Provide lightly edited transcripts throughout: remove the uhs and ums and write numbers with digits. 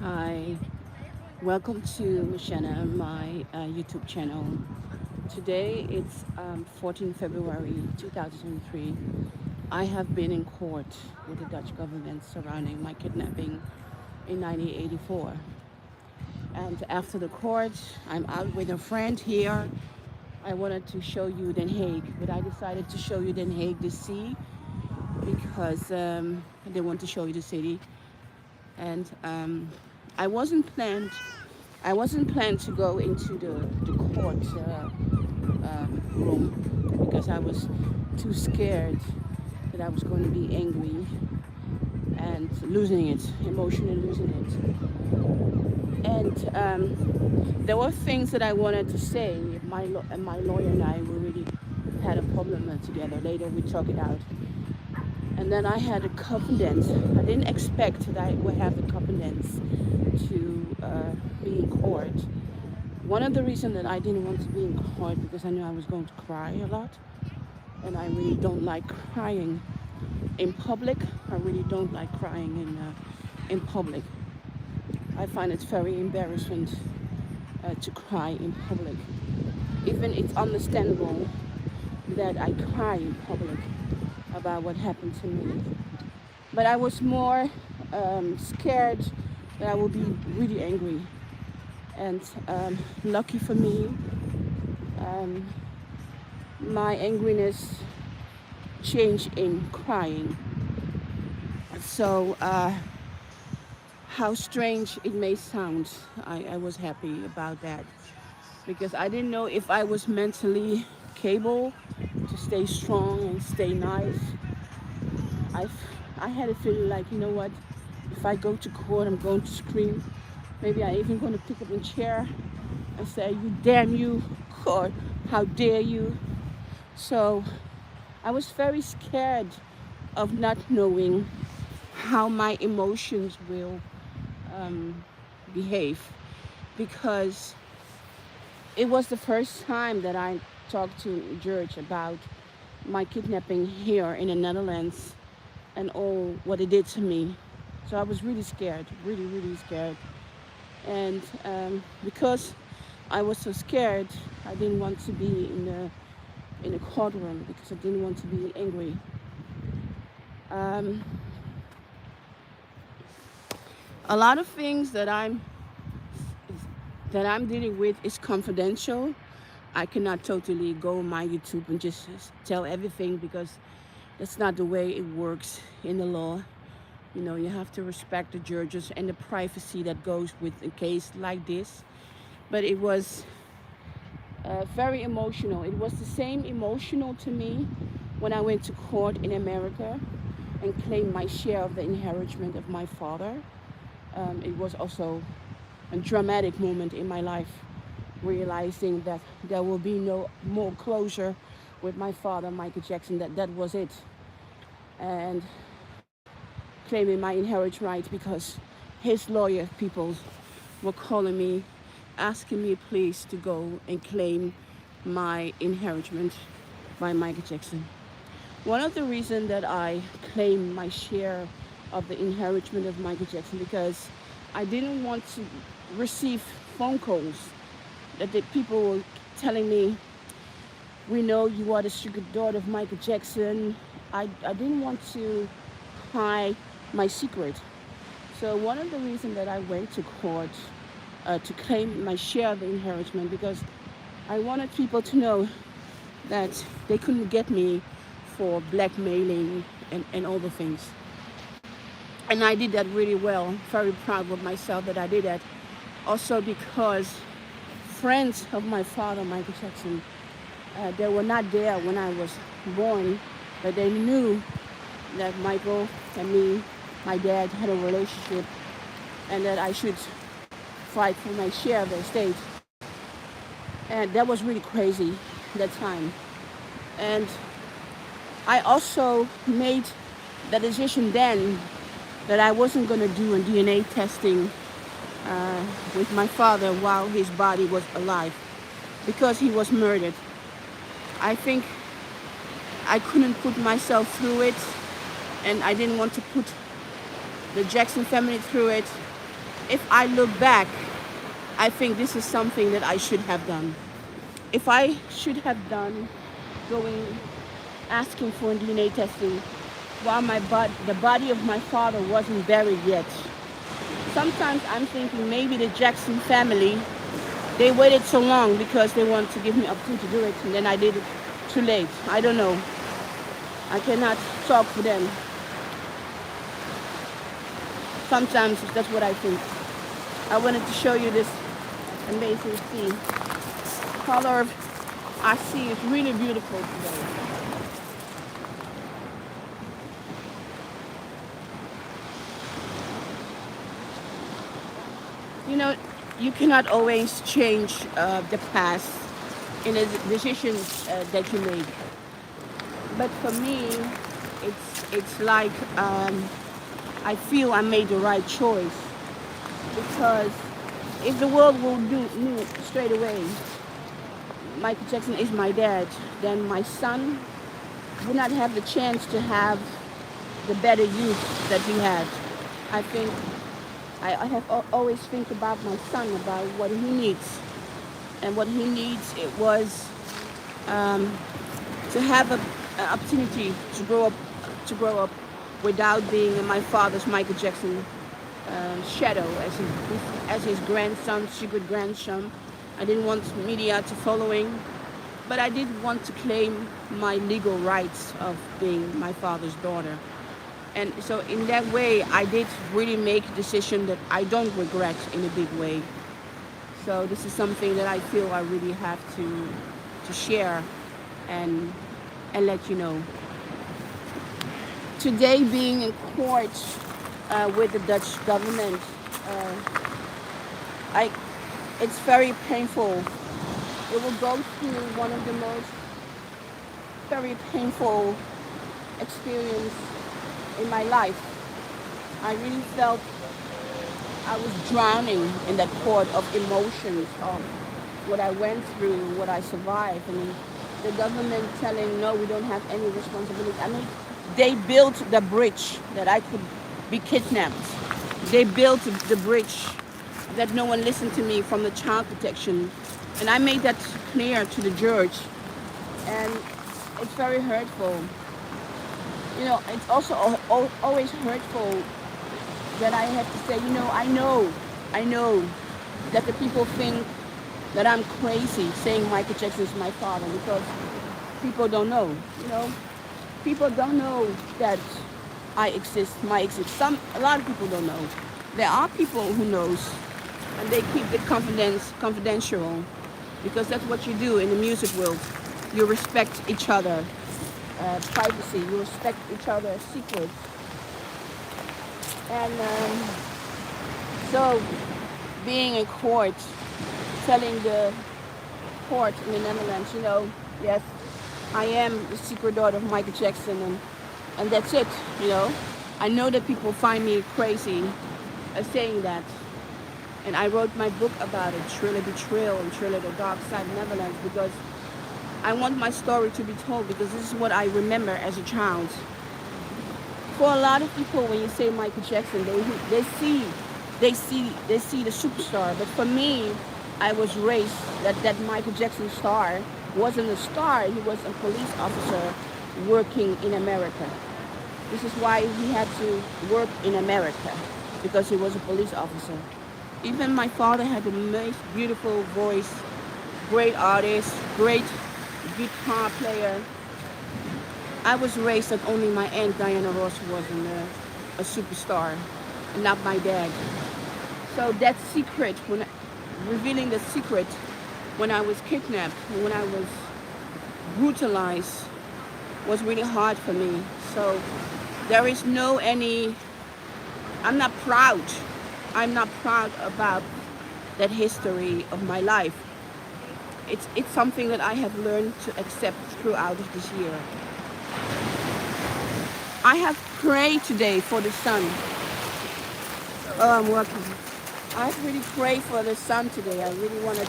Hi, welcome to Mocienne, my YouTube channel. Today it's 14 February 2003. I have been in court with the Dutch government surrounding my kidnapping in 1984. And after the court, I'm out with a friend here. I wanted to show you Den Hague, but I decided to show you Den Hague, the sea, because I didn't want to show you the city. And I wasn't planned I wasn't planned to go into the court room because I was too scared that I was going to be angry and losing it, emotionally losing it. And there were things that I wanted to say. My lawyer and I, we really had a problem together. Later we talked it out. And then I had a confidence. I didn't expect that I would have the confidence to be in court. One of the reasons that I didn't want to be in court because I knew I was going to cry a lot. And I really don't like crying in public. I really don't like crying in public. I find it very embarrassing to cry in public. Even it's understandable that I cry in public about what happened to me. But I was more scared that I would be really angry. And lucky for me, my angriness changed in crying. So how strange it may sound, I was happy about that. Because I didn't know if I was mentally capable to stay strong and stay nice. I, I had a feeling like, you know what, if I go to court, I'm going to scream. Maybe I'm even going to pick up a chair and say, you damn you, court, how dare you. So I was very scared of not knowing how my emotions will behave, because it was the first time that I talked to a judge about my kidnapping here in the Netherlands and all what it did to me. So I was really scared, really, really scared. And because I was so scared, I didn't want to be in a courtroom because I didn't want to be angry. A lot of things that I'm dealing with is confidential. I cannot totally go on my YouTube and just tell everything because that's not the way it works in the law. You know, you have to respect the judges and the privacy that goes with a case like this. But it was very emotional. It was the same emotional to me when I went to court in America and claimed my share of the inheritance of my father. It was also a dramatic moment in my life, realizing that there will be no more closure with my father, Michael Jackson, that was it. And claiming my inheritance right because his lawyer people were calling me, asking me please to go and claim my inheritance by Michael Jackson. One of the reasons that I claimed my share of the inheritance of Michael Jackson because I didn't want to receive phone calls that the people were telling me, we know you are the sugar daughter of Michael Jackson. I didn't want to hide my secret. So one of the reasons that I went to court to claim my share of the inheritance because I wanted people to know that they couldn't get me for blackmailing and all the things. And I did that really well. Very proud of myself that I did that. Also because friends of my father, Michael Jackson, they were not there when I was born, but they knew that Michael and me, my dad, had a relationship and that I should fight for my share of the estate. And that was really crazy that time. And I also made the decision then that I wasn't going to do a DNA testing with my father while his body was alive because he was murdered. I think I couldn't put myself through it, and I didn't want to put the Jackson family through it. if I look back, I think this is something that I should have done. If I should have done going asking for a DNA testing while the body of my father wasn't buried yet. Sometimes I'm thinking maybe the Jackson family, they waited so long because they want to give me opportunity to do it, and then I did it too late. I don't know. I cannot talk for them. Sometimes that's what I think. I wanted to show you this amazing sea. The color of our sea is really beautiful today. You know, you cannot always change the past in the decisions that you make. But for me, it's like I feel I made the right choice, because if the world will knew straight away Michael Jackson is my dad, then my son would not have the chance to have the better youth that he had. I think I have always think about my son, about what he needs, and what he needs it was to have an opportunity to grow up without being in my father's Michael Jackson shadow as his grandson, secret grandson. I didn't want media to follow him, but I did want to claim my legal rights of being my father's daughter. And so in that way, I did really make a decision that I don't regret in a big way. So this is something that I feel I really have to share and let you know. Today, being in court with the Dutch government, it's very painful. It will go through one of the most very painful experience in my life. I really felt I was drowning in that court of emotions of what I went through, what I survived. I mean, the government telling, no, we don't have any responsibility. I mean, they built the bridge that I could be kidnapped. They built the bridge that no one listened to me from the child protection. And I made that clear to the judge. And it's very hurtful. You know, it's also always hurtful that I have to say, you know, I know that the people think that I'm crazy saying Michael Jackson is my father, because people don't know, you know. People don't know that I exist, a lot of people don't know. There are people who knows, and they keep it confidential, because that's what you do in the music world. You respect each other. Privacy, you respect each other's secrets. And so being in court, telling the court in the Netherlands, you know, yes, I am the secret daughter of Michael Jackson, and that's it, you know. I know that people find me crazy saying that. And I wrote my book about it, Thriller Betrayal and Thriller the Dark Side of Netherlands, because I want my story to be told, because this is what I remember as a child. For a lot of people, when you say Michael Jackson, they see the superstar. But for me, I was raised that Michael Jackson star wasn't a star. He was a police officer working in America. This is why he had to work in America, because he was a police officer. Even my father had the most beautiful voice, great artist, great guitar player. I was raised that only my aunt Diana Ross was a superstar, and not my dad. So that secret, revealing the secret, when I was kidnapped, when I was brutalized, was really hard for me. So there is I'm not proud. I'm not proud about that history of my life. It's something that I have learned to accept throughout this year. I have prayed today for the sun. Oh, I'm working. I have really prayed for the sun today. I really wanted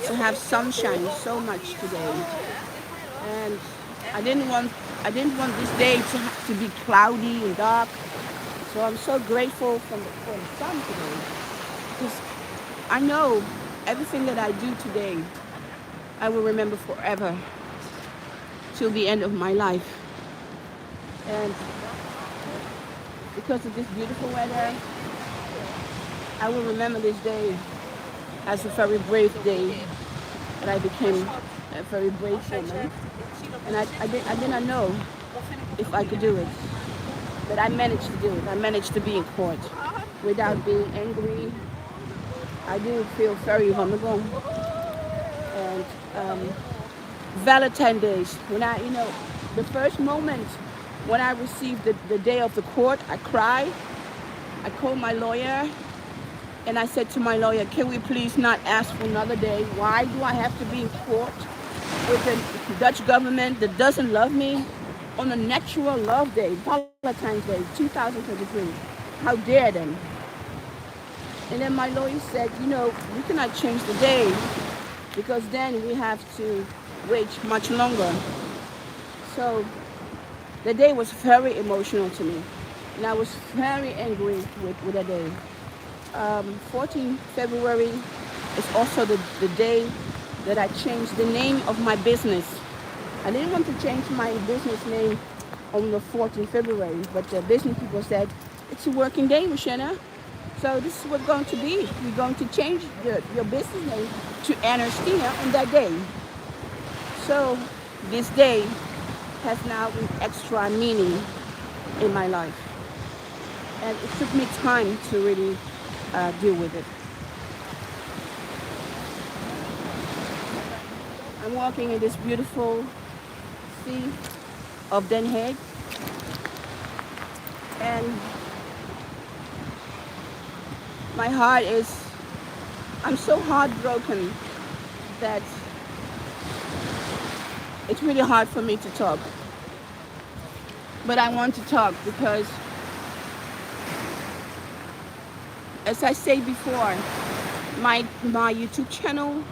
to have sunshine so much today, and I didn't want this day to be cloudy and dark. So I'm so grateful for the sun today. because I know everything that I do today, I will remember forever till the end of my life. And because of this beautiful weather, I will remember this day as a very brave day that I became a very brave woman. And I did not know if I could do it. But I managed to do it. I managed to be in court without being angry. I didn't feel very vulnerable. And Valentine's days, when the first moment when I received the day of the court, I cried. I called my lawyer and I said to my lawyer, can we please not ask for another day? Why do I have to be in court with the Dutch government that doesn't love me on a natural love day, Valentine's Day, 2023? How dare them? And then my lawyer said, we cannot change the day because then we have to wait much longer. So the day was very emotional to me. And I was very angry with that day. 14 February is also the day that I changed the name of my business. I didn't want to change my business name on the 14th February, but the business people said, it's a working day, Mocienne. So this is what's going to be. We're going to change your business name to Ernestina on that day. So this day has now an extra meaning in my life. And it took me time to really deal with it. I'm walking in this beautiful sea of Den Hague. And my heart I'm so heartbroken that it's really hard for me to talk. But I want to talk because, as I said before, my YouTube channel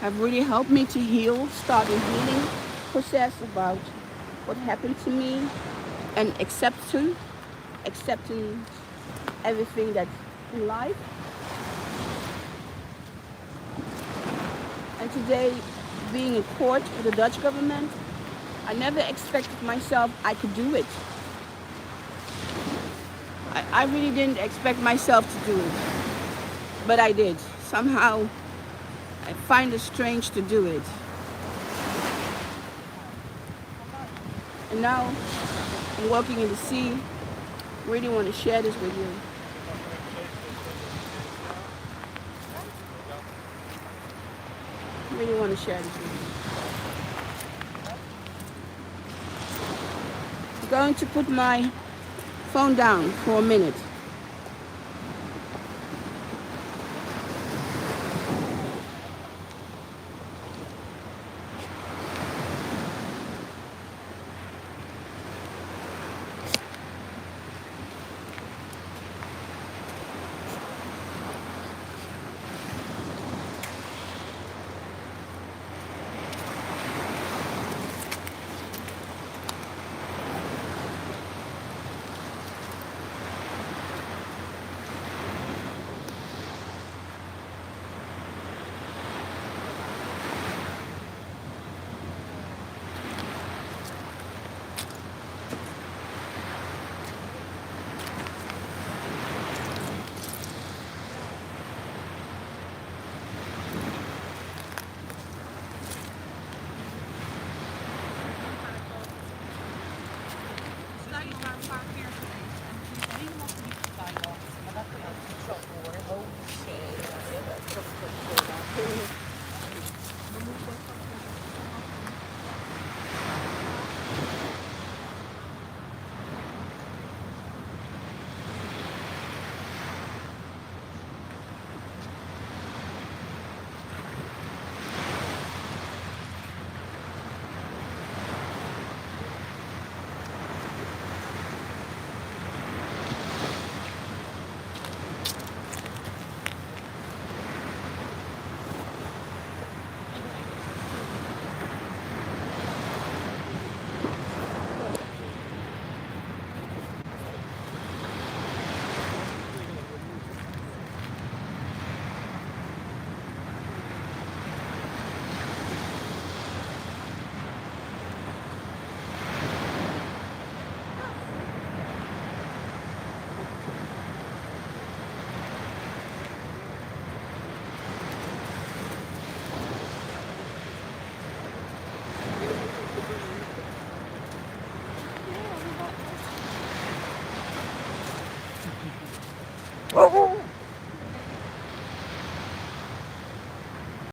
have really helped me to start a healing process about what happened to me and accepting everything that's in life. And today, being in court with the Dutch government, I never expected myself I could do it. I really didn't expect myself to do it, but I did. Somehow, I find it strange to do it. And now, I'm walking in the sea. Really want to share this with you. Really want to share this with you. I'm going to put my phone down for a minute.